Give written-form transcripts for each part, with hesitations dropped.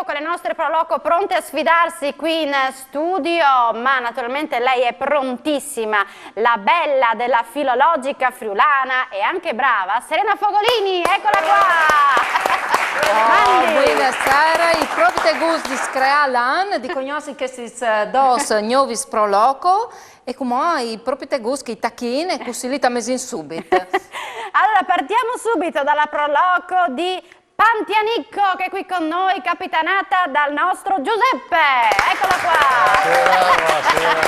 con le nostre Proloco pronte a sfidarsi qui in studio, ma naturalmente lei è prontissima, la bella della filologica friulana e anche brava, Serena Fogolini, eccola qua! Buonasera, i propite gust di screalan, di conosci che si dos novis Proloco e come i propite gust che i tacchini e così li mesin subito. Allora partiamo subito dalla Proloco di Pantianicco che è qui con noi, capitanata dal nostro Giuseppe, eccola qua! Buonasera.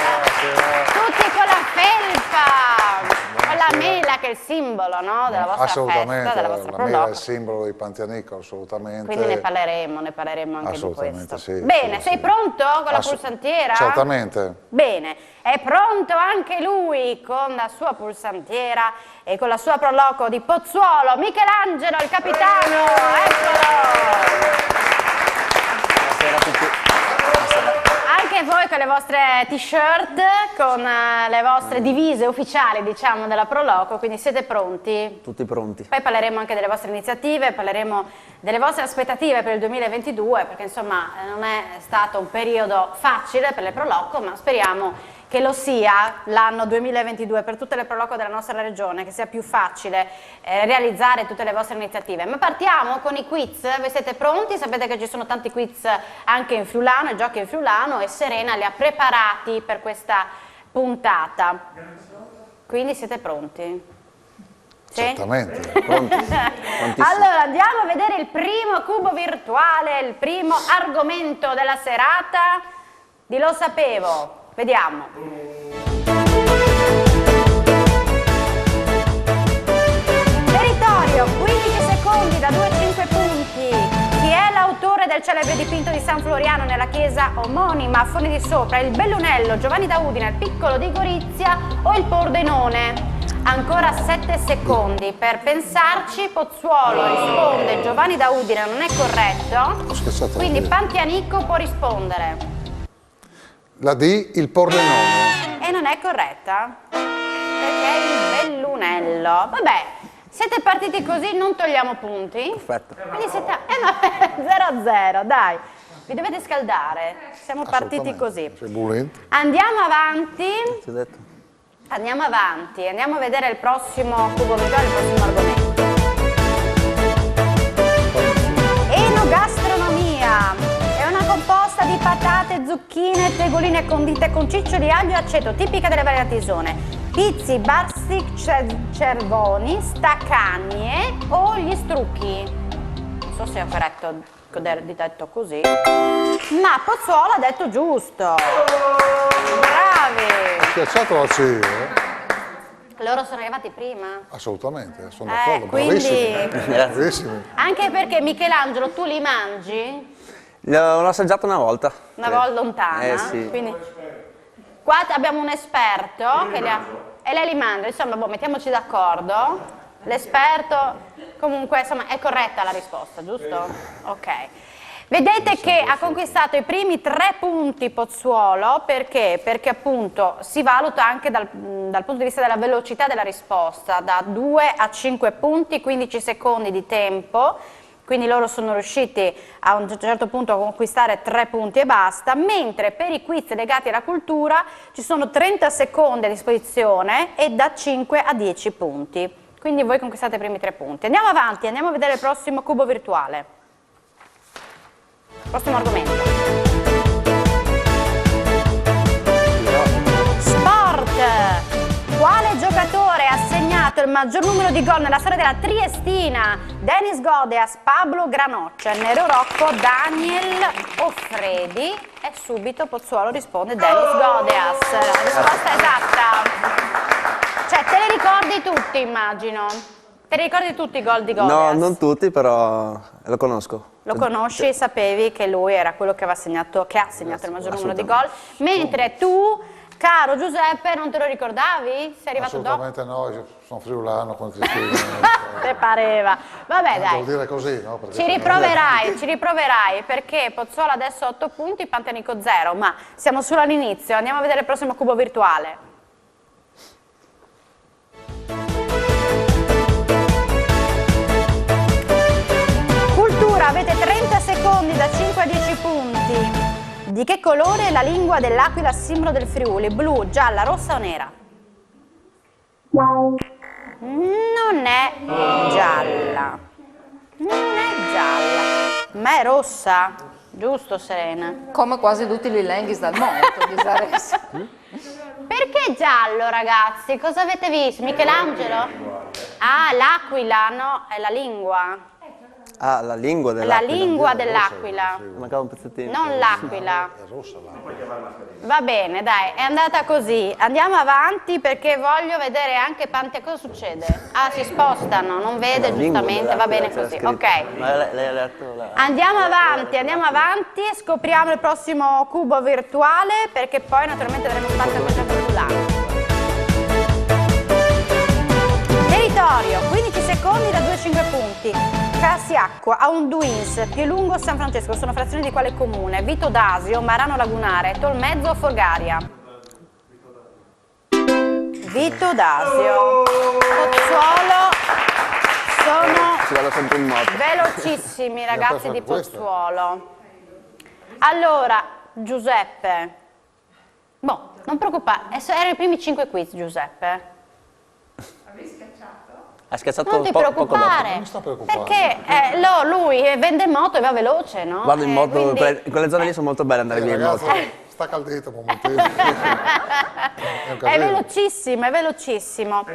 Tutti con la felpa! Con la mela che è il simbolo, no, della vostra festa, della vostra la Proloco. mela è il simbolo di Pantianicco, assolutamente. Quindi ne parleremo anche di questo. Sì, bene, sì, sei sì. pronto con la pulsantiera? Certamente. Bene, è pronto anche lui con la sua pulsantiera e con la sua Proloco di Pozzuolo, Michelangelo, il capitano, eccolo! Buonasera a tutti. Anche voi con le vostre t-shirt, con le vostre divise ufficiali, diciamo, della Proloco, quindi siete pronti? Tutti pronti. Poi parleremo anche delle vostre iniziative, parleremo delle vostre aspettative per il 2022, perché insomma non è stato un periodo facile per le Proloco, ma speriamo che lo sia l'anno 2022 per tutte le Proloco della nostra regione, che sia più facile realizzare tutte le vostre iniziative. Ma partiamo con i quiz, voi siete pronti? Sapete che ci sono tanti quiz anche in friulano, i giochi in friulano, e Serena li ha preparati per questa puntata. Quindi siete pronti? Sì? Certamente. Pronti. Allora andiamo a vedere il primo cubo virtuale, il primo argomento della serata di Lo Sapevo. Vediamo. Territorio, 15 secondi da 2 a 5 punti. Chi è l'autore del celebre dipinto di San Floriano nella chiesa omonima a Forni di Sopra? Il Bellunello, Giovanni da Udine, il Piccolo di Gorizia o il Pordenone? Ancora 7 secondi per pensarci. Pozzuolo risponde Giovanni da Udine, non è corretto. Ho scherzato. Quindi Pantianicco può rispondere. La D, il Pordenone. E non è corretta, perché è il Bellunello. Vabbè, siete partiti così, non togliamo punti. Perfetto. Quindi siete 0-0, dai. Vi dovete scaldare, siamo partiti così. Sei bullente. Andiamo avanti, Ti ho detto. andiamo a vedere il prossimo cubo virtuale, il prossimo argomento. Enogastronomia. È una composta di patate, zucchine, tegoline condite con ciccio di aglio e aceto, tipica delle varietà. Pizzi, barsic, cervoni, stacagne o gli strucchi. Non so se ho corretto di detto così, ma Pozzuolo ha detto giusto. Bravi! Ho schiacciato la C, Loro sono arrivati prima? Assolutamente, sono d'accordo. Quindi... Bravissimi. Bravissimi. Anche perché Michelangelo, tu li mangi? L'ho assaggiato una volta. Una volta lontana? Sì. Quindi, qua abbiamo un esperto che li ha, e lei li mangia, insomma, boh, mettiamoci d'accordo. L'esperto, comunque, insomma, è corretta la risposta, giusto? Ok. Vedete che ha conquistato i primi 3 punti Pozzuolo, perché? Perché appunto si valuta anche dal punto di vista della velocità della risposta, da 2 a 5 punti, 15 secondi di tempo. Quindi loro sono riusciti a un certo punto a conquistare 3 punti e basta, mentre per i quiz legati alla cultura ci sono 30 secondi a disposizione e da 5 a 10 punti. Quindi voi conquistate i primi 3 punti. Andiamo avanti, andiamo a vedere il prossimo cubo virtuale. Prossimo argomento. Sport! Quale giocatore ha segnato il maggior numero di gol nella storia della Triestina? Denis Godeas, Pablo Granoccia, Nero Rocco, Daniel Offredi. E subito Pozzuolo risponde Denis Godeas. La risposta esatta. Cioè, te li ricordi tutti, immagino. Te li ricordi tutti i gol di Godeas? No, non tutti, però lo conosco. Lo conosci e sapevi che lui era quello che ha segnato il maggior numero di gol, mentre tu, caro Giuseppe, non te lo ricordavi? Sei arrivato dopo? Assolutamente no, io sono friulano con Cristina. Te pareva. Vabbè, dai. Devo dire così, no? Perché Ci riproverai, perché Pozzuolo adesso 8 punti, Pantianicco 0, ma siamo solo all'inizio. Andiamo a vedere il prossimo cubo virtuale. Cultura, avete 30 secondi da 5 a 10 punti. Di che colore è la lingua dell'aquila, simbolo del Friuli? Blu, gialla, rossa o nera? Non è gialla. Non è gialla, ma è rossa. Giusto, Serena? Come quasi tutti i lenghis dal mondo, Saresa. Perché giallo, ragazzi? Cosa avete visto? Michelangelo? Ah, l'aquila, no, è la lingua. Ah, la lingua dell'aquila. La lingua dell'aquila, Mancava un pezzettino. non l'aquila. È rossa l'acqua. Va bene, dai, è andata così. Andiamo avanti perché voglio vedere anche cosa succede. Ah, si spostano, non vede La lingua giustamente, va bene dell'aquila, così. c'era scritto. Ok. Ma lei ha letto la... Andiamo avanti e scopriamo il prossimo cubo virtuale perché poi naturalmente avremo spazio a questa virtuale. Territorio, 15 secondi da 2 a 5 punti. Casiacqua, Aunduins, più lungo San Francesco, sono frazioni di quale comune? Vito d'Asio, Marano Lagunare, Tolmezzo, Folgaria. Vito d'Asio. Pozzuolo, Si vada sempre in moto. velocissimi ragazzi di questa. Pozzuolo. Allora, Giuseppe. Boh, non preoccupare, erano i primi 5 quiz, Giuseppe. Ha schiacciato Non ti poco dopo. preoccupare, Non sta preoccupando. perché lui vende moto e va veloce, no? Vado in moto, Quindi- in quelle zone lì sono molto belle andare via in moto. Ragazzi, sta caldetto un momentino. È un È casino. velocissimo, è velocissimo.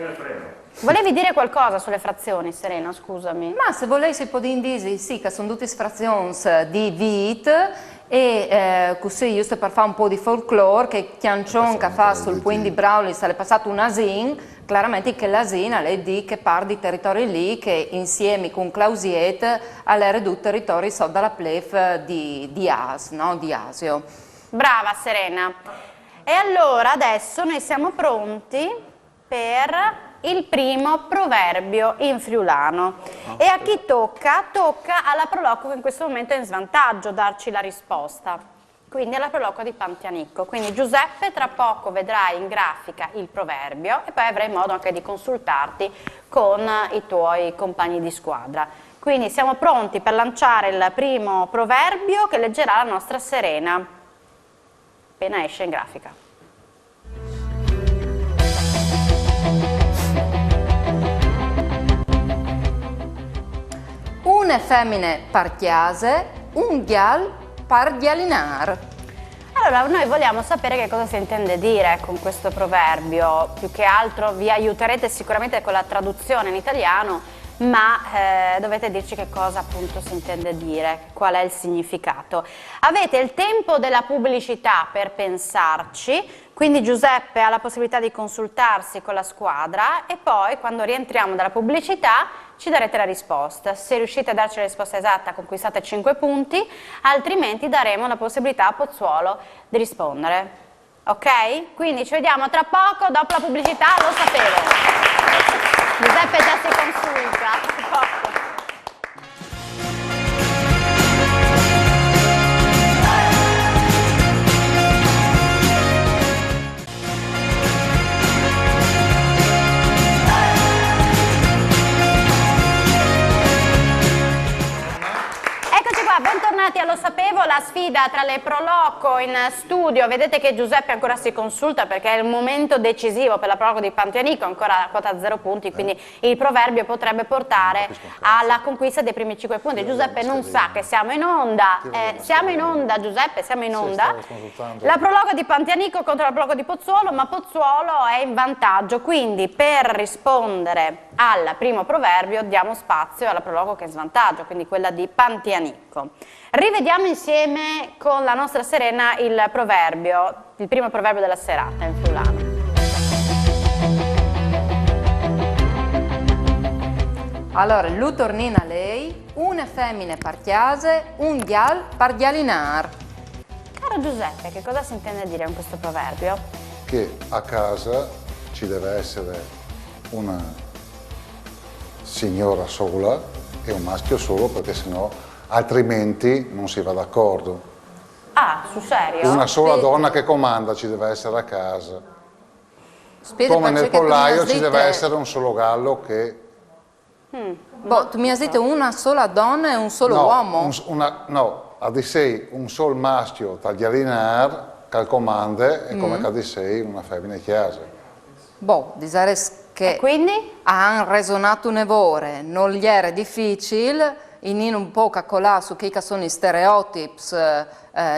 Volevi dire qualcosa sulle frazioni, Serena, scusami. Ma se volessi può dire sì, che sono tutte frazioni di vit e così giusto per fare un po' di folklore che Chiancion che fa sul Puin di Brauli è passato un asin, chiaramente che l'asina lei di che par di territori lì che insieme con Clausiet alle ridotto territori so dalla plef di As, no? Di Asio. Brava Serena. E allora adesso noi siamo pronti per il primo proverbio in friulano. E a chi tocca? Tocca alla Proloquo che in questo momento è in svantaggio darci la risposta. Quindi alla Proloquo di Pantianicco. Quindi Giuseppe tra poco vedrai in grafica il proverbio e poi avrai modo anche di consultarti con i tuoi compagni di squadra. Quindi siamo pronti per lanciare il primo proverbio che leggerà la nostra Serena. Appena esce in grafica. Une femmine partiase, un ghial pardialinar. Allora, noi vogliamo sapere che cosa si intende dire con questo proverbio. Più che altro vi aiuterete sicuramente con la traduzione in italiano, ma dovete dirci che cosa appunto si intende dire, qual è il significato. Avete il tempo della pubblicità per pensarci, quindi Giuseppe ha la possibilità di consultarsi con la squadra e poi quando rientriamo dalla pubblicità ci darete la risposta. Se riuscite a darci la risposta esatta conquistate 5 punti, altrimenti daremo la possibilità a Pozzuolo di rispondere. Ok? Quindi ci vediamo tra poco, dopo la pubblicità, lo sapevo. Giuseppe già si consulta. Tra poco. Eccoci qua, bentornati a Lo Sapevo, la sfida tra le Proloco in studio. Vedete che Giuseppe ancora si consulta perché è il momento decisivo per la Proloco di Pantianicco, ancora a quota 0 punti, quindi il proverbio potrebbe portare alla conquista dei primi 5 punti. Giuseppe non sa che siamo in onda, Giuseppe, siamo in onda. stavo consultando. La Proloco di Pantianicco contro la Proloco di Pozzuolo, ma Pozzuolo è in vantaggio, quindi per rispondere al primo proverbio diamo spazio alla Proloco che è in svantaggio, quindi quella di Pantianicco. Rivediamo insieme con la nostra Serena il proverbio, il primo proverbio della serata in friulano. Allora, lui tornina lei, une femmine partiase, un ghial pardialinar. Caro Giuseppe, che cosa si intende dire con questo proverbio? Che a casa ci deve essere una signora sola e un maschio solo perché sennò altrimenti non si va d'accordo. Ah, sul serio? Una sola donna che comanda ci deve essere a casa. Spiega Come perché nel che tu non pollaio has ci dit, deve essere un solo gallo che Boh, tu mi hai detto una sola donna e un solo uomo? Ad sei un solo maschio tagliarinar che comanda e come che sei una femmina chiesa. Boh, disares che E quindi? hanno resonato un'evore, non gli era difficile, in un po' calcolare su che sono i stereotipi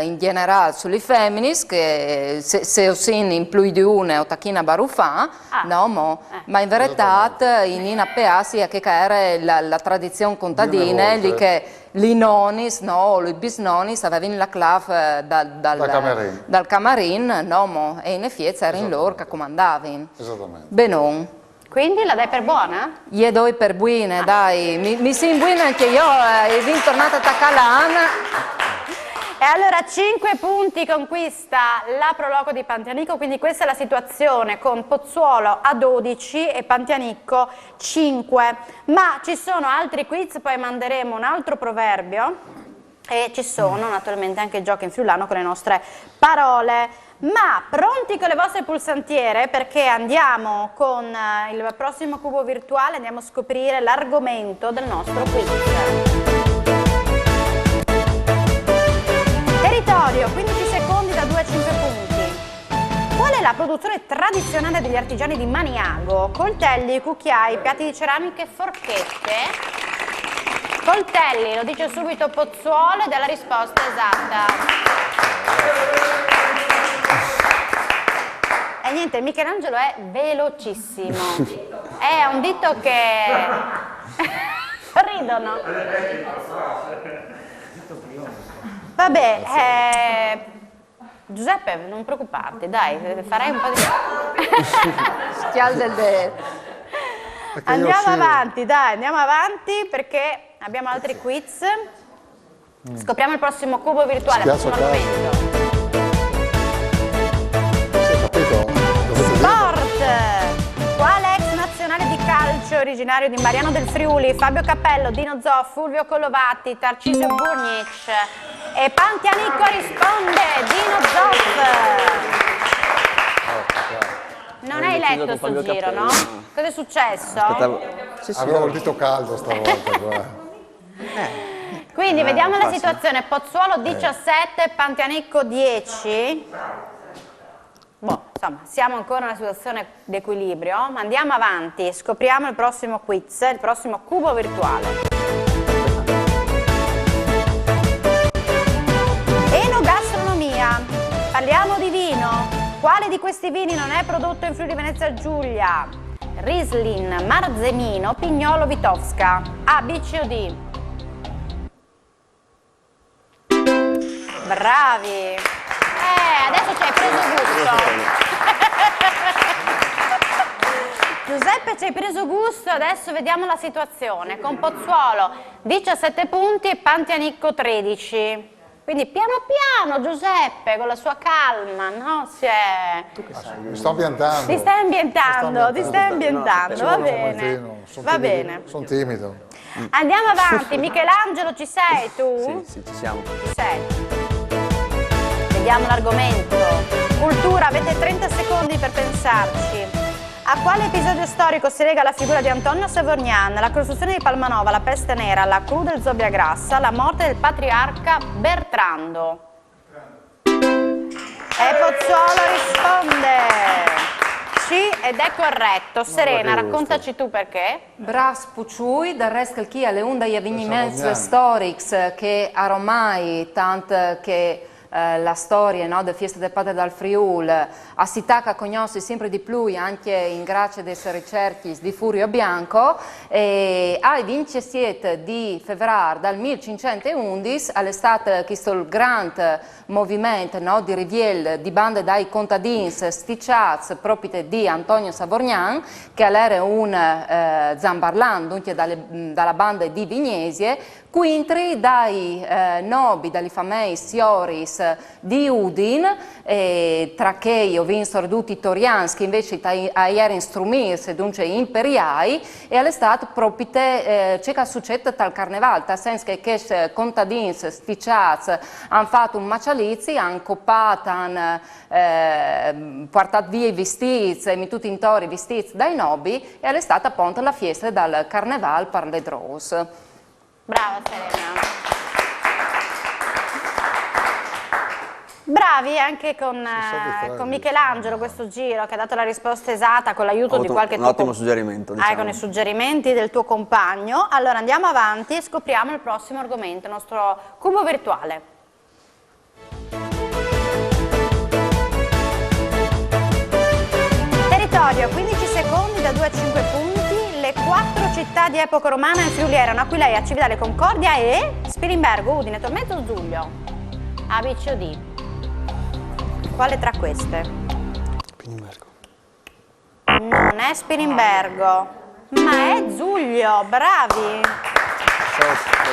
in generale sulle femmine, che se ossin in più di una o tacchina barufà, ma in verità in una peassi che era la tradizione contadina, lì che i nonis, no, i bisnonis avevano la clave dal camarin, no, e in effetti erano loro che comandavano. Esattamente. Benon. Quindi la dai per buona? Gli do per buine, dai, mi si imbuina anche io, sono tornata a Calana. E allora 5 punti conquista la Proloco di Pantianico, quindi questa è la situazione con Pozzuolo a 12 e Pantianico 5. Ma ci sono altri quiz, poi manderemo un altro proverbio e ci sono naturalmente anche giochi in friulano con le nostre parole. Ma pronti con le vostre pulsantiere, perché andiamo con il prossimo cubo virtuale, andiamo a scoprire l'argomento del nostro quiz. Territorio, 15 secondi da 2 a 5 punti. Qual è la produzione tradizionale degli artigiani di Maniago? Coltelli, cucchiai, piatti di ceramica e forchette? Coltelli, lo dice subito Pozzuolo ed è la risposta esatta. E niente, Michelangelo è velocissimo. È un dito che... ridono. Vabbè, Giuseppe, non preoccuparti, dai, farai un po' di... Schial del de. Andiamo avanti, dai, andiamo avanti perché abbiamo altri quiz. Scopriamo il prossimo cubo virtuale, il prossimo argomento. Sport! Quale ex nazionale di calcio originario di Mariano del Friuli, Fabio Cappello, Dino Zoff, Fulvio Collovati, Tarcisio Burnic e Pantianico risponde Dino Zoff. Non hai letto sto giro, no? Cosa è successo? Avevo il dito caldo stavolta. Quindi vediamo la situazione, Pozzuolo 17, Pantianico 10. Boh, insomma, siamo ancora in una situazione di equilibrio, ma andiamo avanti, scopriamo il prossimo quiz, il prossimo cubo virtuale. Enogastronomia, parliamo di vino. Quale di questi vini non è prodotto in Friuli Venezia Giulia? Riesling, Marzemino, Pignolo, Vitovska. A, B, C o D? Bravi! Adesso ci hai preso gusto. Giuseppe, ci hai preso gusto, adesso vediamo la situazione. Con Pozzuolo 17 punti e Pantianico 13. Quindi piano piano Giuseppe, con la sua calma, no? Mi sto ambientando. Ti stai ambientando, va bene. Va bene. Sono timido. Andiamo avanti, Michelangelo, ci sei tu? Sì, ci siamo. Ci sei. Vediamo l'argomento. Cultura, avete 30 secondi per pensarci. A quale episodio storico si lega la figura di Antonio Savorgnan? La costruzione di Palmanova, la peste nera, la cru del Zobbia Grassa, la morte del patriarca Bertrando? E Pozzuolo risponde C ed è corretto. Serena, raccontaci tu perché. Bras Puciui, del resto chi alle onda gli avvenimenti storici che ormai tanto che la storia, no, delle feste del padre dal Friuli si tacca a conoscere sempre di più anche in grazie delle ricerche di Furio Bianco e ai 27 di febbraio del 1511 all'estate questo grande movimento, no, di riviel di bande dai contadini sticciati proprio di Antonio Savorgnan che era un zambarlan dunque dalla banda di Vignesie Quintri dai nobi, dagli famei sioris di Udin, tra che io vinso tutti torianski invece aer strumirs dunque imperiai, e all'estate propite c'è che succede tal carneval, nel senso che contadins sticciats hanno fatto un macializzi, hanno coppato, hanno portato via i vestiti, e tutti intorno i vestiti dai nobi, e all'estate appunto la festa dal carneval per le dros. Brava Serena. Bravi anche con Michelangelo questo giro, che ha dato la risposta esatta con l'aiuto di qualche un ottimo suggerimento, diciamo. con i suggerimenti del tuo compagno. Allora andiamo avanti e scopriamo il prossimo argomento, il nostro cubo virtuale. Territorio, 15 secondi da 2 a 5 punti. Le 4 città di epoca romana in Friuli erano Aquileia, Cividale, Concordia e Spilimbergo, Udine, Tormento, Giulio. A, B, C o D? Quale tra queste? Spilimbergo. Non è Spilimbergo, ma è Giulio, bravi!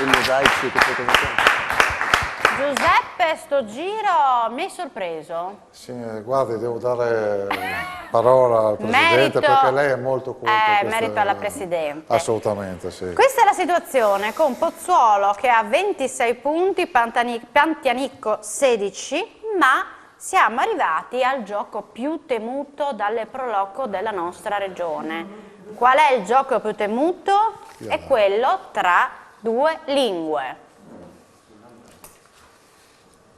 I mosaici, che cosa sono? Giuseppe, sto giro mi hai sorpreso. Sì, guardi, devo dare parola al Presidente perché lei è molto colto. Merito alla Presidente. Assolutamente, sì. Questa è la situazione con Pozzuolo che ha 26 punti, Pantianicco 16, ma siamo arrivati al gioco più temuto dalle Proloco della nostra regione. Qual è il gioco più temuto? È quello tra due lingue.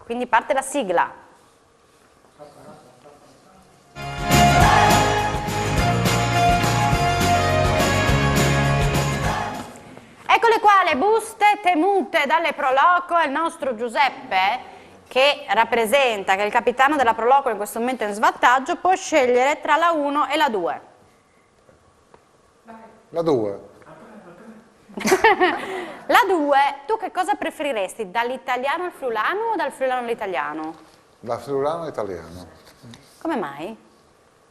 Quindi parte la sigla. Eccole qua le buste temute dalle Proloco, il nostro Giuseppe, che rappresenta, che è il capitano della Proloco in questo momento in svantaggio, può scegliere tra la 1 e la 2. La 2. La 2, tu che cosa preferiresti? Dall'italiano al friulano o dal friulano all'italiano? Da friulano all'italiano, Come mai?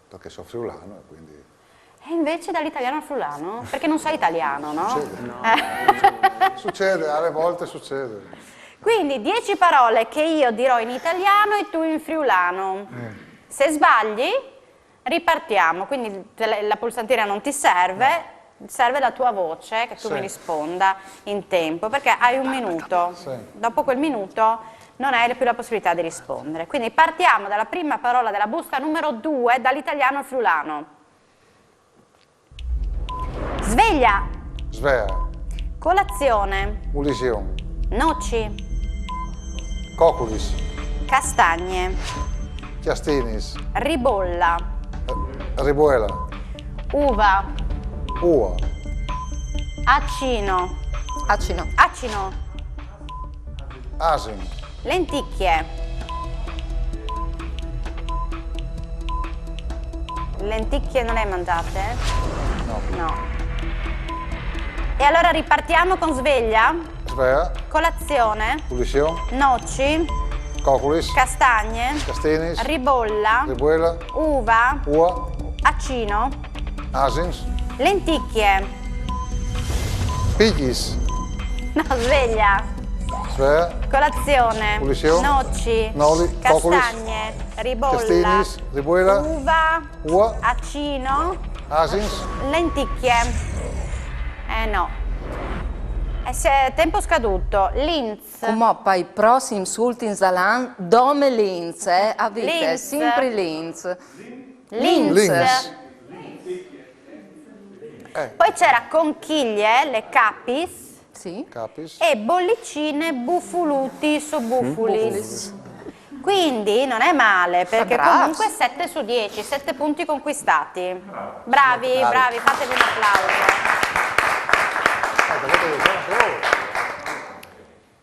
perché sono friulano e quindi... E invece dall'italiano al friulano? Perché non sei italiano, no? Succede, alle volte succede. Quindi 10 parole che io dirò in italiano e tu in friulano. Se sbagli, ripartiamo. Quindi la pulsantina non ti serve. Serve la tua voce, che tu mi risponda in tempo, perché hai un minuto. Dopo quel minuto non hai più la possibilità di rispondere. Quindi partiamo dalla prima parola della busta numero 2, dall'italiano al friulano. Sveglia. Svea, Colazione. ulision, Noci. coculis, Castagne. chiastinis, Ribolla. ribuela, Uva. ua, Accino. Acino. Acino. asin, Lenticchie. Lenticchie non le hai mangiate? No. E allora ripartiamo con sveglia, svea, colazione, ulision, noci, coculis, castagne, chiastinis, ribolla, ribuela, uva, ua, accino, asins, lenticchie. pigis, No, sveglia, svea, colazione, Pulisio, noci, noli, coculis, castagne, ribolla, chiastinis, ribuela, uva, ua, accino, asins, lenticchie. No. Tempo scaduto. Linz. Come poi i prossimi insulti in Zalan, dome Linz, avete Linz. sempre Linz. Linz. Linz. Poi c'era conchiglie, le capis, Sì. Capis, e bollicine, bufuluti, sobufulis. Quindi non è male, perché bravi. comunque 7 su 10, 7 punti conquistati. Bravi, bravi, fatevi un applauso.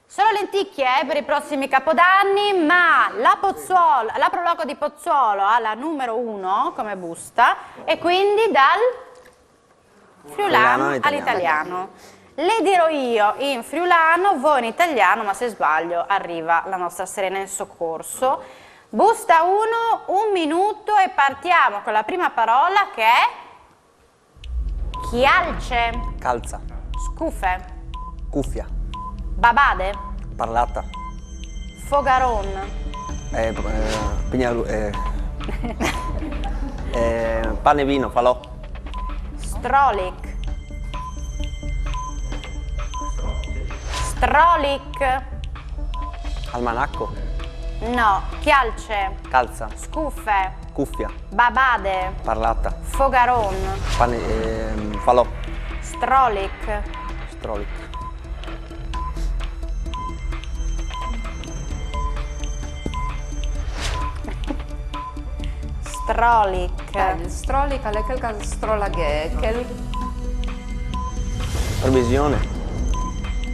Solo lenticchie per i prossimi capodanni, ma la Proloco di Pozzuolo ha la numero 1 come busta e quindi dal friulano all'italiano. Le dirò io in friulano, voi in italiano, ma se sbaglio arriva la nostra Serena in soccorso. Busta 1, 1 minuto e partiamo con la prima parola che è chialce, Calza. scufe, Cuffia. Babade, Parlata. Fogaron, Pane e vino, falò. Strolik, Strolik, Almanacco. no, Chialce, Calza. Scuffe, Cuffia. Babade, Parlata. Fogaron, Pane, falò. Strolik, Strolic. Strolik, Il strolica è quel che strolaghe, Previsione.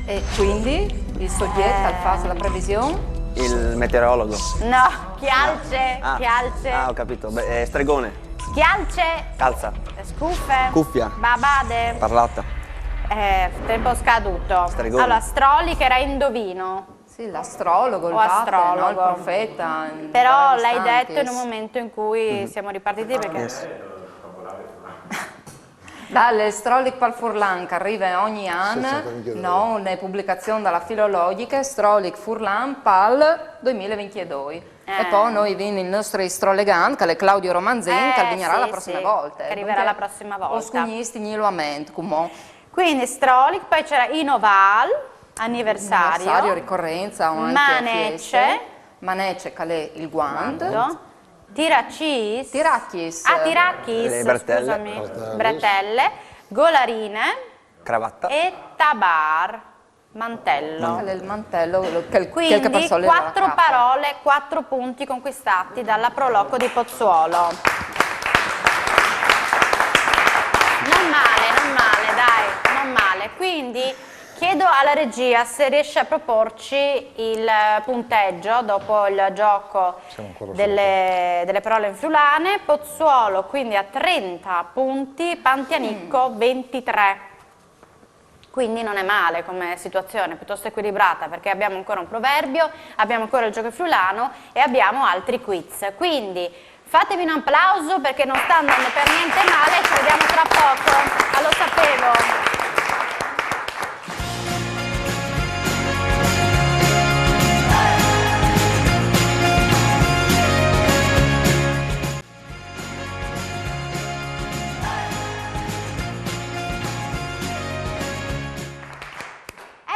e quindi il soggetto fa la previsione. Il meteorologo. no, Chialce, Chialce, ho capito. Stregone. Chialce, Calza. Scuffe, Cuffia. Babade, Parlata. tempo scaduto. Stregone. Allora, Strolik era indovino, Sì, l'astrologo, il O vate, no? Il astrologo. profeta. in però vari l'hai istanti. detto in un momento in cui siamo ripartiti perché... Yes. Dalle Strolik pal Furlan che arriva ogni Sì, anno, sì, no, una pubblicazione dalla filologica Strolik Furlan pal 2022. E poi noi viene il nostro strolegante, che è Claudio Romanzin, che vignerà sì, la prossima sì, volta. che arriverà la prossima volta. O scugnisti gli lo ammento, come Quindi Strolik, poi c'era Inoval, anniversario, anniversario, ricorrenza o anche Manece. fieste. Manece, che è il guanto. Tiracis, Tirachis. Tirachis, Le bretelle. scusami, bretelle, Golarine Cravatta. e Tabar, mantello. Che è il mantello, che Quindi passò le 4 capa. parole, 4 punti conquistati dalla Proloco di Pozzuolo. Non male, dai, non male. Quindi chiedo alla regia se riesce a proporci il punteggio dopo il gioco Siamo ancora delle parole in friulane. Pozzuolo quindi a 30 punti, Pantianicco 23. Quindi non è male come situazione, piuttosto equilibrata, perché abbiamo ancora un proverbio, abbiamo ancora il gioco friulano e abbiamo altri quiz. Quindi fatevi un applauso perché non sta andando per niente male, ci vediamo tra poco. Ah, lo sapevo.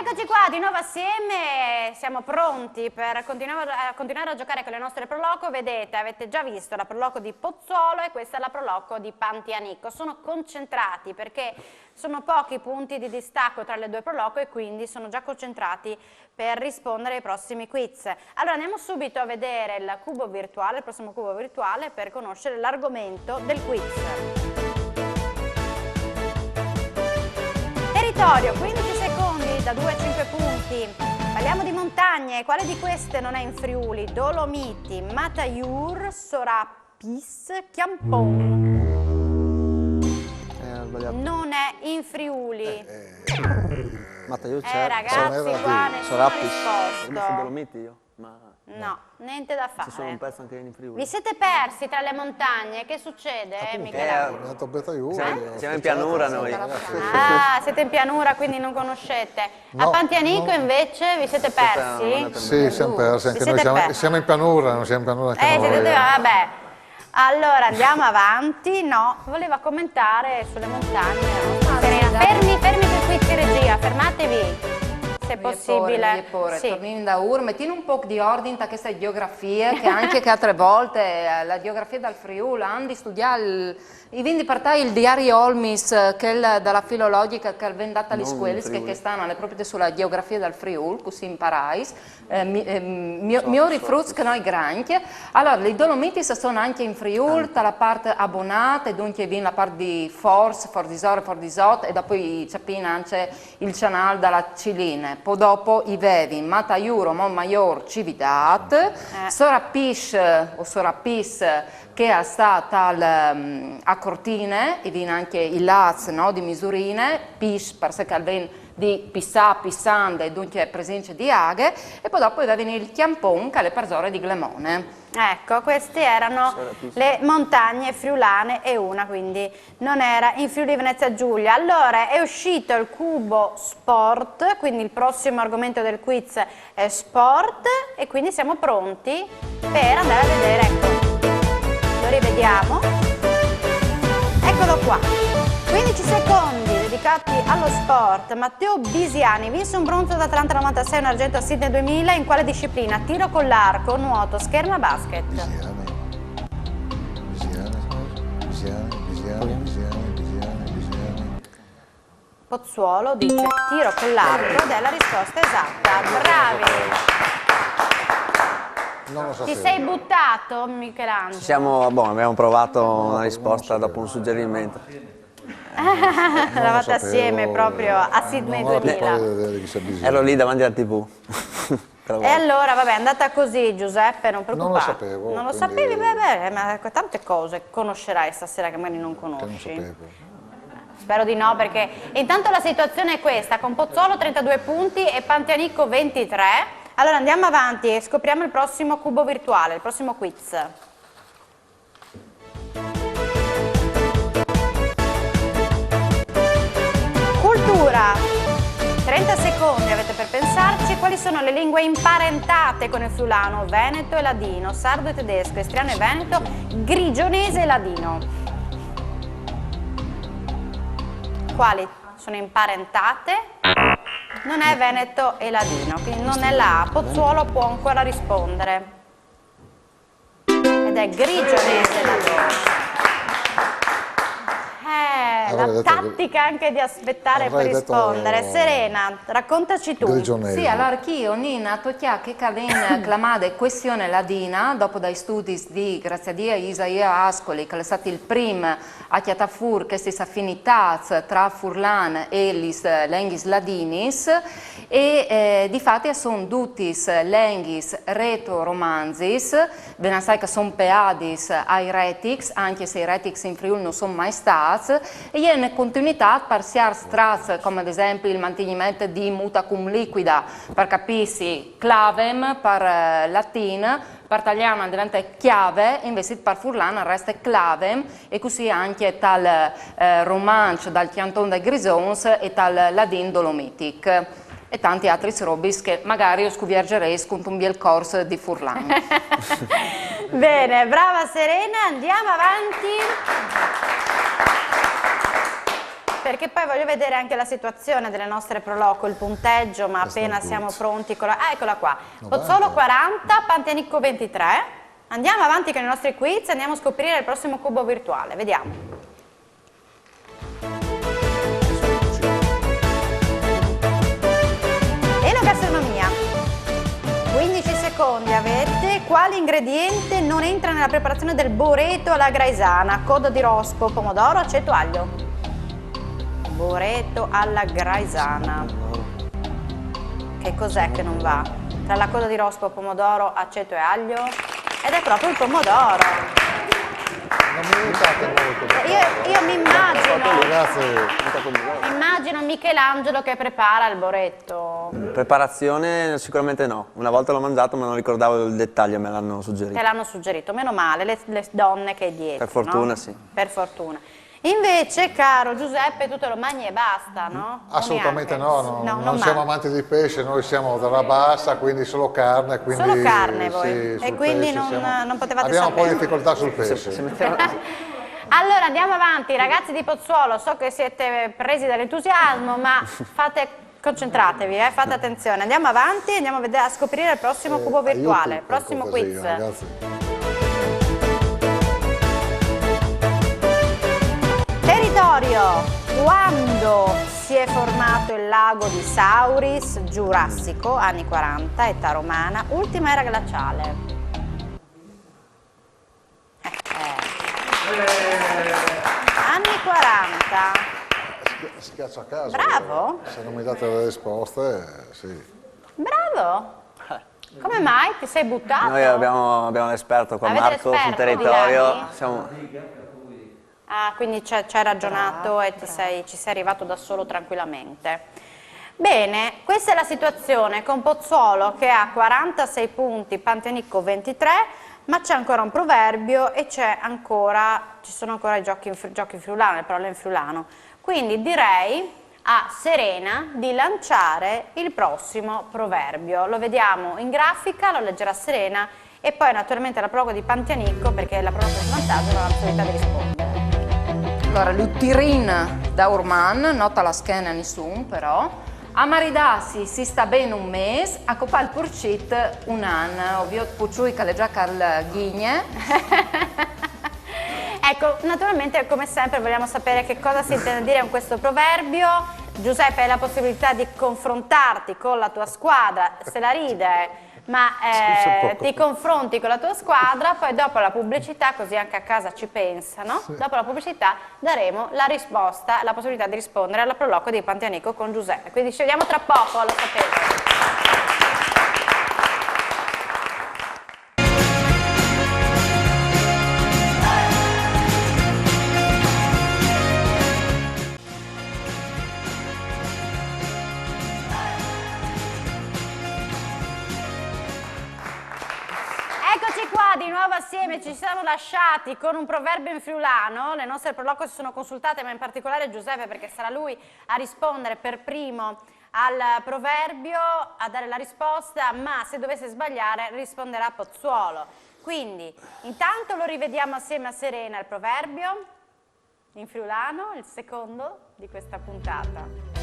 Eccoci qua di nuovo assieme, siamo pronti per continuare a giocare con le nostre Proloco. Vedete, avete già visto la Proloco di Pozzuolo e questa è la Proloco di Pantianicco. Sono concentrati perché sono pochi punti di distacco tra le due Proloco e quindi sono già concentrati per rispondere ai prossimi quiz. Allora andiamo subito a vedere il cubo virtuale, il prossimo cubo virtuale, per conoscere l'argomento del quiz. Territorio, 15 secondi, da 2 a 5 punti. Parliamo di montagne, quale di queste non è in Friuli? Dolomiti, Mataiur, Sorapis, Chiampon. Non è in Friuli. Mattaiuccio. Ragazzi, qua nessuno ha Sorapis. risposto. Dolomiti io? Ma No, niente da ci sono un fare. pezzo anche in Friuli. Vi siete persi tra le montagne, che succede, Michele? Abbiamo detto Betaiur, Siamo in pianura noi. Ah, siete in pianura, quindi non conoscete. A No, Pantianicco no. invece vi siete persi? Sì, siamo persi, anche Vi noi siete siamo, persi? siamo in pianura, non siamo in pianura anche noi. Siete, vabbè. Allora andiamo avanti. No, voleva commentare sulle montagne. Serena. Fermi quei quiz di regia, fermatevi. Se possibile. Sì. Torniamo da Ur, mettine un po' di ordine a queste geografie, che anche che altre volte la geografia dal Friuli, hanno studiato i vindi partai il diario Olmis, che è dalla filologica che è vendata alle scuole, che stanno proprio sulla geografia dal Friuli, così imparais, migliori frutti che noi granchi. Allora, le Dolomiti sono anche in Friuli, dalla parte abbonata, e dunque viene la parte di Fordisore, Fordisot, e dopo c'è anche il canale dalla Ciline. Poi dopo i Vevi, Mataiuro, Montmaior, Cividat, Sorapis o Sorapis, che è stata a Cortine, e viene anche il Laz, no, di Misurine, Pis, perché viene di Pissà, Pissande, dunque presenza di aghe, e poi dopo va venire il Chiampon, che è le persone di Glemone. Ecco, queste erano le montagne friulane e una, quindi non era in Friuli Venezia Giulia. Allora è uscito il cubo sport, quindi il prossimo argomento del quiz è sport e quindi siamo pronti per andare a vedere, ecco, lo rivediamo, eccolo qua, 15 secondi dedicati allo sport. Matteo Bisiani vinse un bronzo ad Atlanta 96, un argento a Sydney 2000, in quale disciplina? Tiro con l'arco, nuoto, scherma, basket. Visiani. Pozzuolo dice tiro con l'arco ed è la risposta esatta, bravi. Non lo Ti sapevo. sei buttato, Michelangelo? Abbiamo provato una risposta dopo un suggerimento. Eravate assieme proprio a Sydney Non ho la più 2000. pallida idea di chi sia Bisiani. Ero lì davanti alla TV. E allora, vabbè, è andata così, Giuseppe, non preoccupare. Non lo sapevo, Non lo quindi- sapevi? Beh, ma tante cose conoscerai stasera che magari non Che non conosci. sapevo. Spero di no, perché intanto la situazione è questa, con Pozzolo 32 punti e Pantianicco 23. Allora andiamo avanti e scopriamo il prossimo cubo virtuale, il prossimo quiz. Cultura. 30 secondi avete per pensarci. Quali sono le lingue imparentate con il friulano? Veneto e ladino, sardo e tedesco, istriano e veneto, grigionese e ladino. Quali sono imparentate? Non è veneto e ladino, quindi non è la A. Pozzuolo può ancora rispondere. Ed è grigionese e ladino. Avrei La detto tattica anche di aspettare per avrei detto rispondere. Serena, raccontaci tu. Grigionese. Sì, allora io, Nina, tocchia che cadena clamade questione ladina, dopo dai studi di Graziadia Isaia Ascoli, che è stato il primo a chiatafur queste affinità tra Furlan e gli lenghis ladinis, e di fatti sono dutis lenghis reto-romanzis, ve ne sai che sono peadis ai retics, anche se i retics in Friuli non sono mai stati, e in continuità parziar stras, come ad esempio il mantenimento di muta cum liquida, per capirsi clavem per latin, per italiano diventa chiave, invece per furlana resta clavem, e così anche tal romanzo dal Chianton dei Grisons e tal ladin dolomitic. E tanti altri robis che magari io scuviergerei con un bel corso di furlan. Bene, brava Serena, andiamo avanti. Perché poi voglio vedere anche la situazione delle nostre proloco, il punteggio, ma appena siamo pronti con la... Ah, eccola qua. Pozzolo 40, Pantianicco 23. Andiamo avanti con i nostri quiz, andiamo a scoprire il prossimo cubo virtuale, vediamo. Enogastronomia. 15 secondi avete. Quale ingrediente non entra nella preparazione del boreto alla graisana? Coda di rospo, pomodoro, aceto, aglio. Boreto alla graisana. Che cos'è che non va? Tra la coda di rospo, pomodoro, aceto e aglio? Ed è proprio il pomodoro. Non mi aiutate molto. Io mi Grazie. immagino Michelangelo che prepara il boretto. Preparazione sicuramente no. Una volta l'ho mangiato ma non ricordavo il dettaglio, me l'hanno suggerito. Te l'hanno suggerito, meno male, le donne che è dietro. Per fortuna, no? sì. Per fortuna. Invece, caro Giuseppe, tu te lo mangi e basta, no? O Assolutamente neanche? no, non non siamo mangi. amanti di pesce, noi siamo della bassa, quindi solo carne. Quindi, Solo carne voi? sì, E sul quindi pesce non potevate abbiamo un po' di sapere. difficoltà sul pesce. Allora andiamo avanti, ragazzi di Pozzuolo, so che siete presi dall'entusiasmo, ma concentratevi, fate attenzione. Andiamo avanti, andiamo a scoprire il prossimo cubo virtuale, il Aiuti, per prossimo cortesia, quiz. ragazzi. Territorio. Quando si è formato il lago di Sauris, Giurassico, anni 40, età romana, ultima era glaciale. Anni 40. Schiaccio a caso. Bravo. Se non mi date le risposte, sì. Bravo. Come mai? Ti sei buttato? Noi abbiamo l'esperto qua, Avete Marco, sul l'esperto, territorio. Milani? Siamo... Ah, quindi ci hai ragionato e ci sei arrivato da solo tranquillamente. Bene, questa è la situazione con Pozzuolo che ha 46 punti, Pantenicco 23, ma c'è ancora un proverbio e ci sono ancora i giochi in friulano, le parole in friulano. Quindi direi a Serena di lanciare il prossimo proverbio. Lo vediamo in grafica, lo leggerà Serena e poi naturalmente la prova di Pantenicco, perché la prova di svantaggio non ha la possibilità di rispondere. Allora, l'Uttirin da Urman, nota la scheda nessun però. A maridassi si sta bene un mese, a copal purcit un anno. Ovvio, pucciui che le già Carl Ghigne. Ecco, naturalmente come sempre vogliamo sapere che cosa si intende dire con questo proverbio. Giuseppe, hai la possibilità di confrontarti con la tua squadra, se la ride, ma ti confronti con la tua squadra, poi dopo la pubblicità, così anche a casa ci pensano, dopo la pubblicità daremo la risposta, la possibilità di rispondere alla proloquio di Pantenicco con Giuseppe. Quindi ci vediamo tra poco, lo sapete. Eccoci qua di nuovo assieme, ci siamo lasciati con un proverbio in friulano, le nostre proloquio si sono consultate, ma in particolare Giuseppe, perché sarà lui a rispondere per primo al proverbio, a dare la risposta, ma se dovesse sbagliare risponderà Pozzuolo. Quindi intanto lo rivediamo assieme a Serena il proverbio in friulano, il secondo di questa puntata.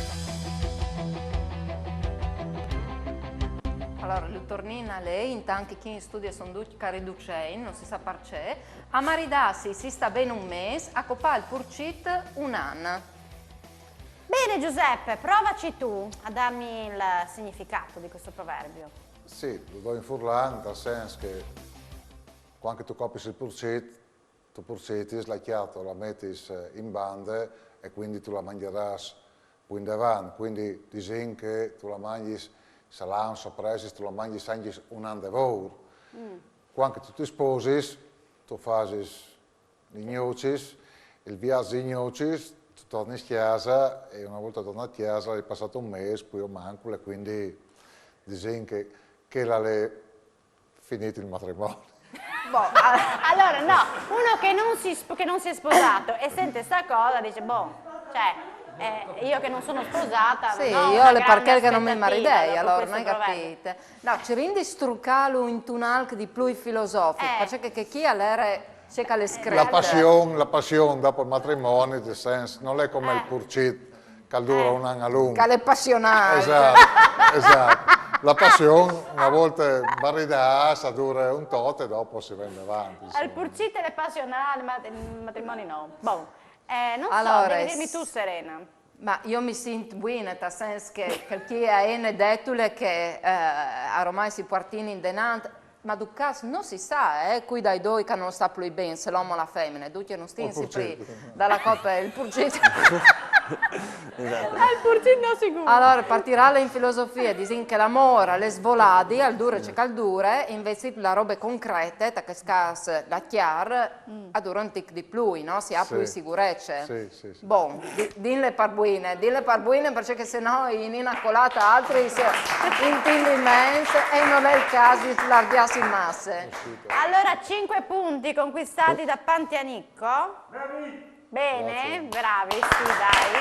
Allora, lui tornina a lei, intanto chi in studio sono tutti cariducei, non si sa perché. A maridassi si sta bene un mese, a copal purcit un anno. Bene Giuseppe, provaci tu a darmi il significato di questo proverbio. Sì, lo do in furlan, nel senso che quando tu copi il purcit, tu purcetis, la chiato, la metti in bande e quindi tu la mangerai più in davanti. Quindi disin che tu la mangi se l'hanno sorpresi, tu la mangi anche un anno di lavoro. Quando tu ti sposi, tu fai gli gnocchi, il viaggio di gnocchi, tu torni a casa e una volta tornato a casa hai passato un mese, poi io manco, e quindi dicono che l'ha finito il matrimonio. Allora no, uno che non si è sposato e sente sta cosa dice, boh, cioè... io che non sono sposata, sì, non ho io una le grande perché che non mi aspettativa maridei, dopo allora questo non proverbio. capite. No, ci rindi struccalo in tunalc di più filosofico, perché che chi all'era cerca le scritte. La passione dopo il matrimonio, nel senso, non è come il purcit che dura un anno a lungo. Che le passionate. Esatto. La passione, una volta maridata, dura un tot e dopo si vende avanti. Al purcit e le passionali, ma il matrimonio no. Boh. Non Allora, so, devi dirmi tu Serena. Ma io mi sento buona, nel senso che chi è detto che ormai si portino in denant, ma du caso non si sa, qui dai due che non sta più bene, se l'uomo o la femmina, tu che non stinsi dalla coppia, il purcito. Esatto. Il purcino sicuro. Allora, partirà in filosofia, dicono che l'amore, le svoladi, al dure c'è cal dure, invece la robe concrete, che scas la chiar, a dure un tic di più, no? Si ha più sicurezza. Sì. Bon, dille parbuine perché sennò in inaccolata altri si intende immense e non è il caso di lardiarsi in masse. Allora 5 punti conquistati da Pantenicco. Bene, bravi, sì dai.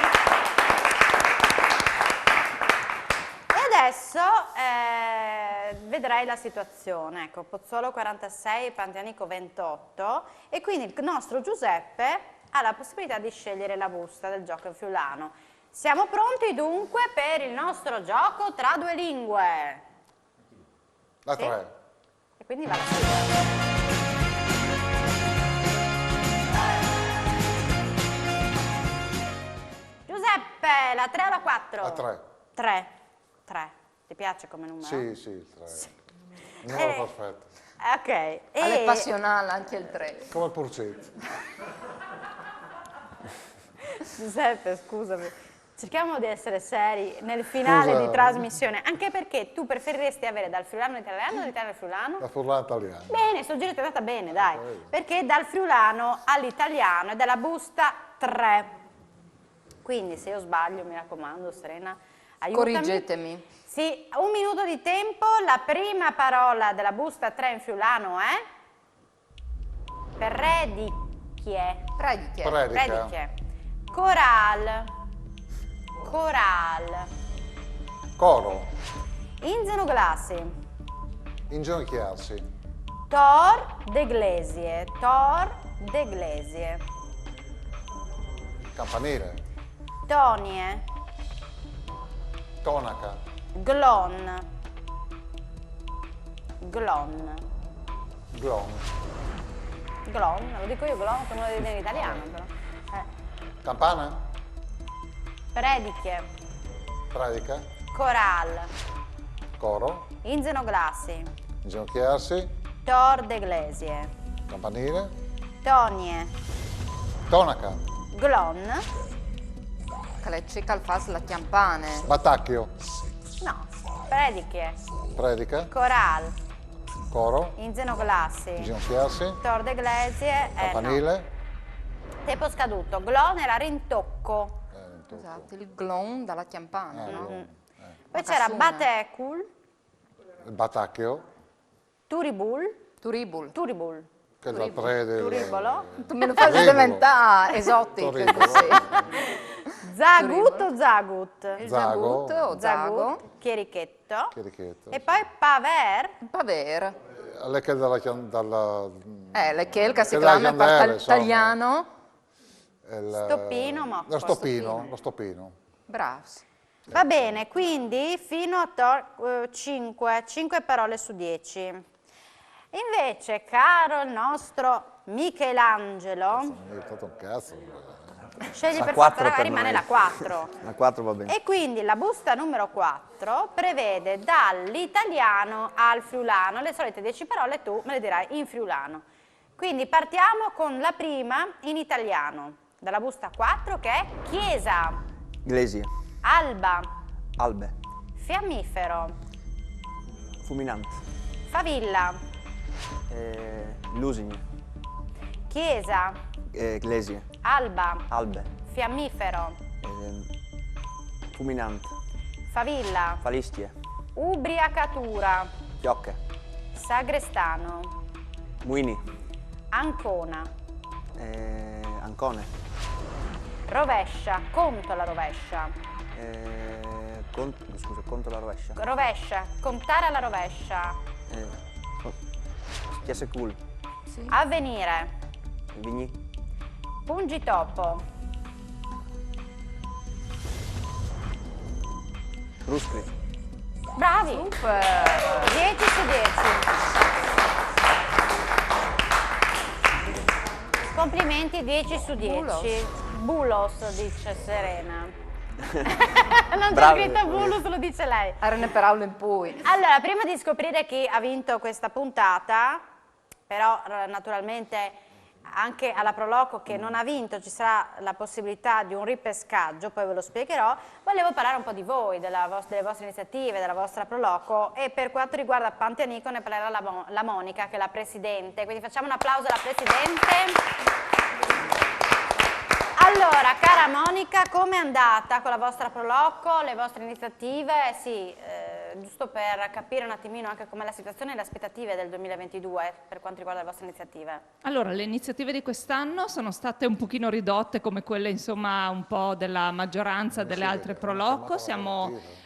E adesso vedrai la situazione, ecco, Pozzuolo 46, Pantenicco 28 e quindi il nostro Giuseppe ha la possibilità di scegliere la busta del gioco in friulano. Siamo pronti dunque per il nostro gioco tra due lingue. La Sì? 3. E quindi va la sigla. Giuseppe, la 3 o la 4? La 3. 3. Ti piace come numero? Sì, il 3. Il numero perfetto. Ok. Alle passionale anche il 3. Come il purcit. Giuseppe, scusami. Cerchiamo di essere seri nel finale Scusa. di trasmissione, anche perché tu preferiresti avere dal friulano all'italiano o dall'italiano al friulano? La furlana italiana. Bene, sto giro ti è andata bene, dai. Perché dal friulano all'italiano è dalla busta 3. Quindi se io sbaglio, mi raccomando, Serena, Aiutami. Corrigetemi. Sì, 1 minuto di tempo. La prima parola della busta 3 in friulano è predichie. Prediche. Predica. Predichie. Coral. Coral. Coro. Inzenoglassi. Inginocchiarsi. Tor d'eglesie. Tor d'eglesie. Campanile. Tonie. Tonaca. Glon. Glon. Glon. Glon, lo dico io glon, come lo dite in italiano però. Campana. Predichie. Predica. Coral. Coro. Inzenoglassi. Inginocchiarsi. Tor d'eglesie. Campanile. Tonie. Tonaca. Glon. Clecci calfas la chiampane. Battacchio. No. Predichie. Predica. Coral. Coro. Inzenoglassi. Inginocchiarsi. Tor d'eglesie. No. Campanile. Tempo scaduto. Glon era rintocco. Esatto, il glon dalla chiampana, no? Glon. Poi c'era Bacassuna. batecul. Il battacchio. Turibul. Turibul. Turibul. Che è la 3 del... Turibolo. Tu me lo fai Turibolo. diventare esotico Turibolo. così. Zagut o zagut? Il Zago. zagut o zago. Chierichetto. Chierichetto. E poi paver. Paver. Lei che dalla... Le che si Che dalla chiama candela, per insomma. italiano. Stoppino, mocco. Lo stoppino. Lo stoppino. Bravs. Va bene, quindi fino a 5 parole su 10. Invece, caro il nostro Michelangelo, Mi è fatto un cazzo. scegli La per 4 forza, per rimane noi. la 4. La 4 va bene. E quindi la busta numero 4 prevede dall'italiano al friulano le solite 10 parole, tu me le dirai in friulano. Quindi partiamo con la prima in italiano, dalla busta 4 che è chiesa, Iglesie. alba, Albe. fiammifero, Fulminante. favilla, Lusigne. chiesa, Iglesie. alba, Albe. fiammifero, Fulminante. favilla, Falistie. ubriacatura, Fiocche. sagrestano, Muini. ancona, Ancone. rovescia, conto la rovescia, Scusa, conto la rovescia. rovescia, contare alla rovescia, Chiese cool. avvenire, Vigni. pungitopo, Ruscri. bravi, 10 su 10. Complimenti, 10 su 10. Bulos, dice Serena. Non c'è Bravi. scritto Bulos, lo dice lei. Arene per aulo in pui. Allora, prima di scoprire chi ha vinto questa puntata, però naturalmente anche alla Proloco che non ha vinto ci sarà la possibilità di un ripescaggio, poi ve lo spiegherò, volevo parlare un po' di voi, delle vostre iniziative, della vostra Proloco, e per quanto riguarda Panteanico ne parlerà la Monica, che è la Presidente, quindi facciamo un applauso alla Presidente. Allora, cara Monica, com'è andata con la vostra Proloco, le vostre iniziative? Sì, giusto per capire un attimino anche com'è la situazione e le aspettative del 2022 per quanto riguarda le vostre iniziative. Allora, le iniziative di quest'anno sono state un pochino ridotte come quelle, insomma, un po' della maggioranza delle altre Proloco.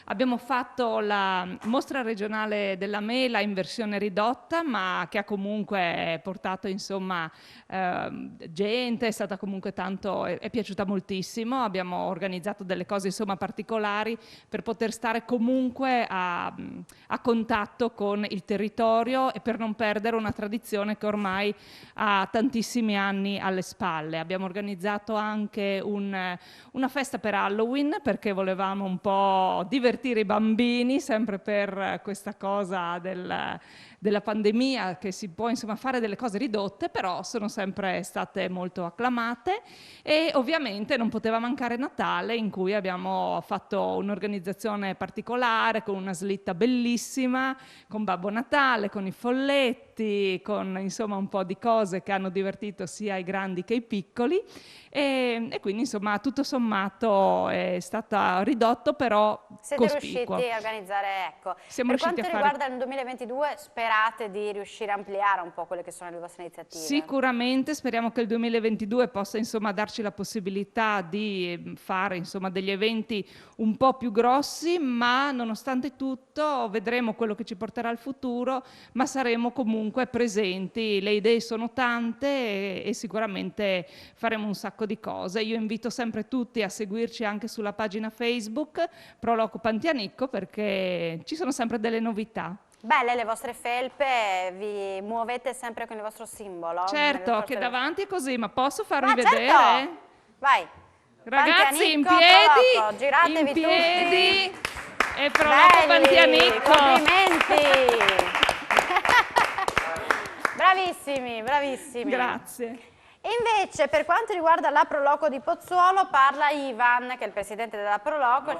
Abbiamo fatto la mostra regionale della mela in versione ridotta, ma che ha comunque portato, insomma, gente, è stata comunque tanto, è piaciuta moltissimo. Abbiamo organizzato delle cose, insomma, particolari per poter stare comunque a contatto con il territorio e per non perdere una tradizione che ormai ha tantissimi anni alle spalle. Abbiamo organizzato anche una festa per Halloween perché volevamo un po' divertire i bambini, sempre per questa cosa della pandemia, che si può insomma fare delle cose ridotte, però sono sempre state molto acclamate. E ovviamente non poteva mancare Natale, in cui abbiamo fatto un'organizzazione particolare con una slitta bellissima, con Babbo Natale, con i folletti, con insomma un po' di cose che hanno divertito sia i grandi che i piccoli, e quindi insomma tutto sommato è stato ridotto, però Siete cospicuo. riusciti a organizzare, ecco. Siamo Per riusciti quanto a fare- riguarda il 2022, sperate di riuscire a ampliare un po' quelle che sono le vostre iniziative? Sicuramente speriamo che il 2022 possa insomma darci la possibilità di fare insomma degli eventi un po' più grossi, ma nonostante tutto vedremo quello che ci porterà il futuro, ma saremo comunque presenti. Le idee sono tante e sicuramente faremo un sacco di cose. Io invito sempre tutti a seguirci anche sulla pagina Facebook Proloco Pantianicco, perché ci sono sempre delle novità. Belle le vostre felpe, vi muovete sempre con il vostro simbolo? Certo, nel che corso davanti è così, ma posso farvi Ah, vedere? certo! Vai! Ragazzi, in Pantianicco, piedi, Proloco, giratevi in piedi, tutti! e Proloco Belli, Pantianicco. complimenti! Bravissimi, bravissimi! Grazie. E invece, per quanto riguarda la Proloco di Pozzuolo, parla Ivan, che è il presidente della Proloco.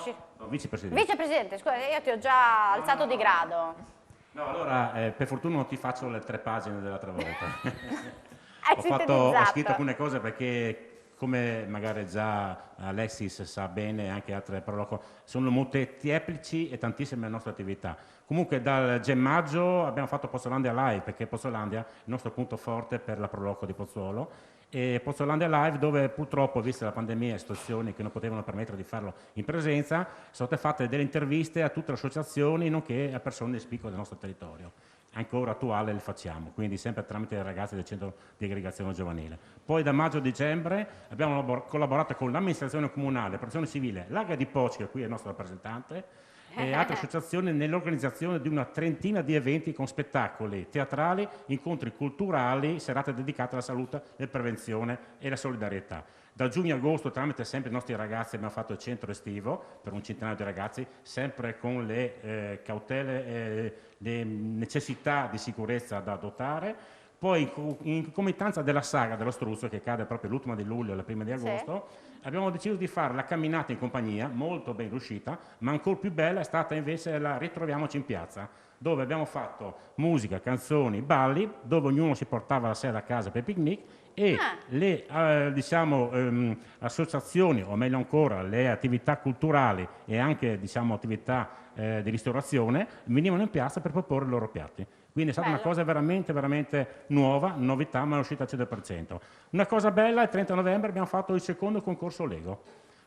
Vicepresidente. Vicepresidente, scusa, io ti ho già alzato di grado. No, allora, per fortuna non ti faccio le 3 pagine dell'altra volta. Hai Ho sintetizzato. scritto alcune cose perché, come magari già Alexis sa bene e anche altre Proloco, sono molteplici e tantissime le nostre attività. Comunque dal gennaio abbiamo fatto Pozzolandia Live, perché Pozzolandia è il nostro punto forte per la Proloco di Pozzuolo, e Pozzolandia Live, dove purtroppo, vista la pandemia e situazioni che non potevano permettere di farlo in presenza, sono state fatte delle interviste a tutte le associazioni nonché a persone di spicco del nostro territorio. Ancora attuale le facciamo, quindi sempre tramite i ragazzi del centro di aggregazione giovanile. Poi da maggio a dicembre abbiamo collaborato con l'amministrazione comunale, protezione civile, l'Aga di Poci, che qui è il nostro rappresentante, e altre associazioni nell'organizzazione di una trentina di eventi con spettacoli teatrali, incontri culturali, serate dedicate alla salute e prevenzione e alla solidarietà. Da giugno a agosto, tramite sempre i nostri ragazzi, abbiamo fatto il centro estivo per un centinaio di ragazzi, sempre con le cautele e le necessità di sicurezza da adottare. Poi in concomitanza della saga dello Struzzo, che cade proprio l'ultima di luglio e la prima di agosto, abbiamo deciso di fare la camminata in compagnia, molto ben riuscita, ma ancora più bella è stata invece la Ritroviamoci in piazza, dove abbiamo fatto musica, canzoni, balli, dove ognuno si portava la sera a casa per picnic, e le associazioni, o meglio ancora le attività culturali e anche attività di ristorazione venivano in piazza per proporre i loro piatti. Quindi è stata una cosa veramente, veramente nuova, novità, ma è uscita al 100%. Una cosa bella, il 30 novembre abbiamo fatto il secondo concorso Lego.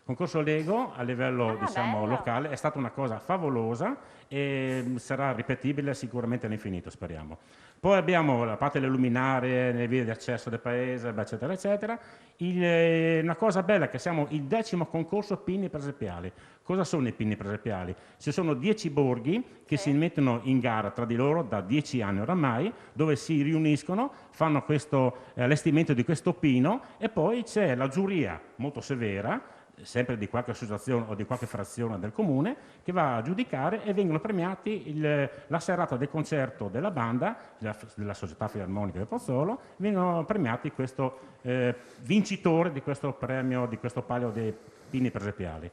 Concorso Lego a livello locale, è stata una cosa favolosa e sarà ripetibile sicuramente all'infinito, speriamo. Poi abbiamo la parte delle luminarie, le vie di accesso del paese, eccetera, eccetera. Una cosa bella è che siamo il 10° concorso Pinni Presepiali. Cosa sono i Pinni Presepiali? Ci sono 10 borghi che si mettono in gara tra di loro da 10 anni oramai, dove si riuniscono, fanno questo allestimento di questo pino, e poi c'è la giuria molto severa, sempre di qualche associazione o di qualche frazione del comune, che va a giudicare, e vengono premiati la serata del concerto della banda, della Società Filarmonica del Pozzuolo, vengono premiati questo vincitore di questo premio, di questo palio dei Pinni Presepiali.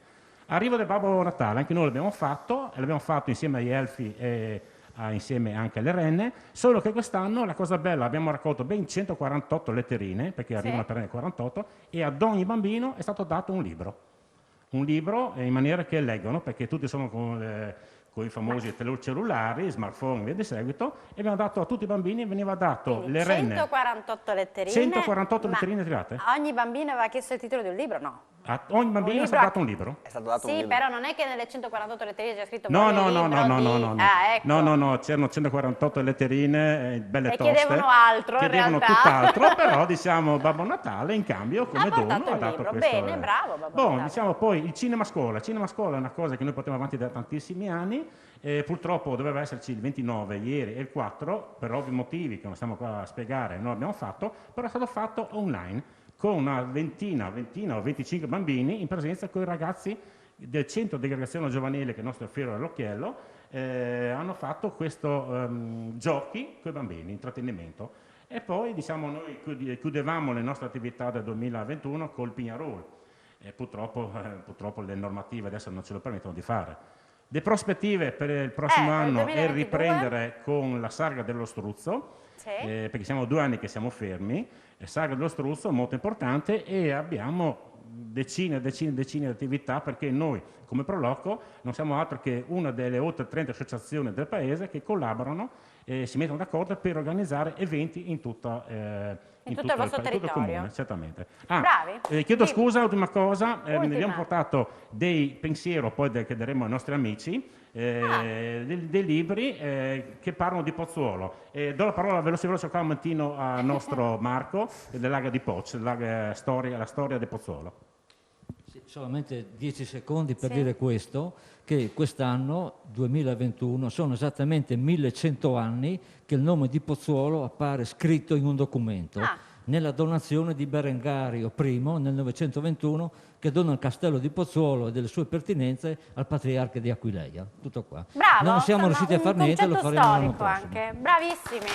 Arrivo del Babbo Natale, anche noi l'abbiamo fatto, e l'abbiamo fatto insieme agli Elfi e insieme anche alle Renne, solo che quest'anno la cosa bella, abbiamo raccolto ben 148 letterine, perché arrivano per 48, e ad ogni bambino è stato dato un libro in maniera che leggono, perché tutti sono con i famosi cellulari, smartphone e via di seguito, e abbiamo dato a tutti i bambini, veniva dato le Renne. 148 letterine. 148 letterine tirate. Ogni bambino aveva chiesto il titolo di un libro? No. A ogni bambino è stato dato un libro. È stato dato un Sì, libro. però non è che nelle 148 letterine c'è scritto No, voglio il libro di... Ah, ecco. no, c'erano 148 letterine belle E toste. chiedevano altro, chiedevano in realtà. tutt'altro, però Babbo Natale in cambio come dono portato ha il dato libro. questo. Bene, bravo Babbo Natale. Poi il cinema scuola. Il cinema scuola è una cosa che noi portiamo avanti da tantissimi anni. Purtroppo doveva esserci il 29 ieri e il 4, per ovvi motivi che non stiamo qua a spiegare, non l'abbiamo fatto, però è stato fatto online, con una ventina o 25 bambini in presenza con i ragazzi del centro di aggregazione giovanile, che è il nostro fiero all'Occhiello, hanno fatto questo giochi con i bambini, intrattenimento. E poi diciamo noi chiudevamo le nostre attività del 2021 col Pignarol. Purtroppo le normative adesso non ce lo permettono di fare. Le prospettive per il prossimo anno è 2022. riprendere con la Sagra dello Struzzo, Sì. perché siamo 2 anni che siamo fermi. Sagra dello Struzzo molto importante, e abbiamo decine di attività, perché noi come Proloco non siamo altro che una delle oltre 30 associazioni del paese che collaborano e si mettono d'accordo per organizzare eventi in tutto il vostro territorio. comune, certamente. Bravi. Chiedo scusa, ultima cosa, Ultima. abbiamo portato dei pensiero poi che daremo ai nostri amici, dei libri che parlano di Pozzuolo. Do la parola veloce qua un mattino al nostro Marco dell'Aga di Poz, la storia di Pozzuolo. Sì, solamente 10 secondi per dire questo, che quest'anno, 2021, sono esattamente 1100 anni che il nome di Pozzuolo appare scritto in un documento. Nella donazione di Berengario I nel 921, che dona il castello di Pozzuolo e delle sue pertinenze al patriarca di Aquileia. Tutto qua. Bravo, non siamo riusciti a fare niente, lo faremo l'anno prossimo. Anche. Bravissimi.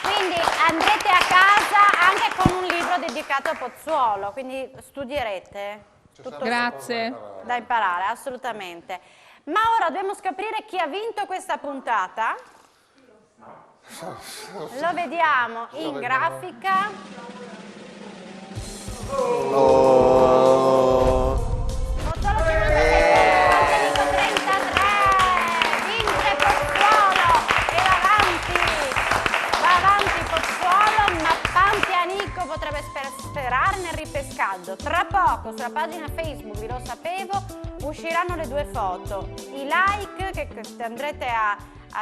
Quindi andrete a casa anche con un libro dedicato a Pozzuolo, quindi studierete. Grazie. Da imparare, assolutamente. Ma ora dobbiamo scoprire chi ha vinto questa puntata. Lo vediamo in grafica. Pozzuolo 56, Pantanico 33. Vince Pozzuolo. E va avanti Pozzuolo, ma Pantanico potrebbe sperare nel ripescaggio. Tra poco sulla pagina Facebook, vi lo sapevo, usciranno le 2 foto. I like che andrete a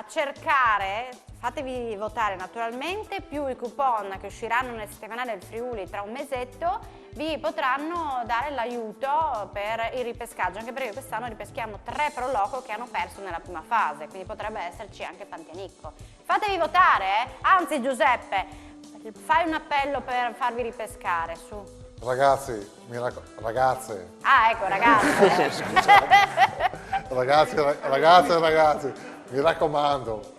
cercare, fatevi votare naturalmente, più i coupon che usciranno nel settimanale del Friuli tra un mesetto, vi potranno dare l'aiuto per il ripescaggio, anche perché quest'anno ripeschiamo 3 pro loco che hanno perso nella prima fase, quindi potrebbe esserci anche Pantanico. Fatevi votare, anzi Giuseppe, fai un appello per farvi ripescare, su. Ragazzi, ragazze. Ah, ecco, ragazzi. Ragazzi, mi raccomando,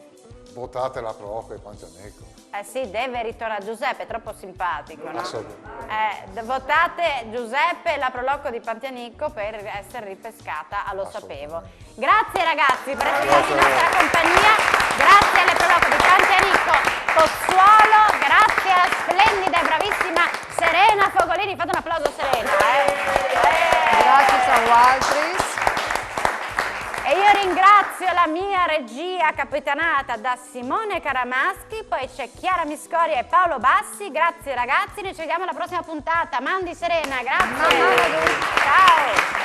votate la Proloco e Pantanico. Eh sì, deve ritornare Giuseppe, è troppo simpatico, no? Assolutamente. Votate Giuseppe e la Proloco di Pantanico per essere ripescata, lo sapevo. Grazie ragazzi per essere stati in nostra compagnia, grazie alle Proloco di Pantanico Pozzuolo, grazie alla splendida e bravissima Serena Fogolini, fate un applauso a Serena. Grazie a Waltris. E io ringrazio la mia regia capitanata da Simone Caramaschi, poi c'è Chiara Miscoria e Paolo Bassi. Grazie ragazzi, noi ci vediamo alla prossima puntata. Mandi Serena, grazie. Ciao.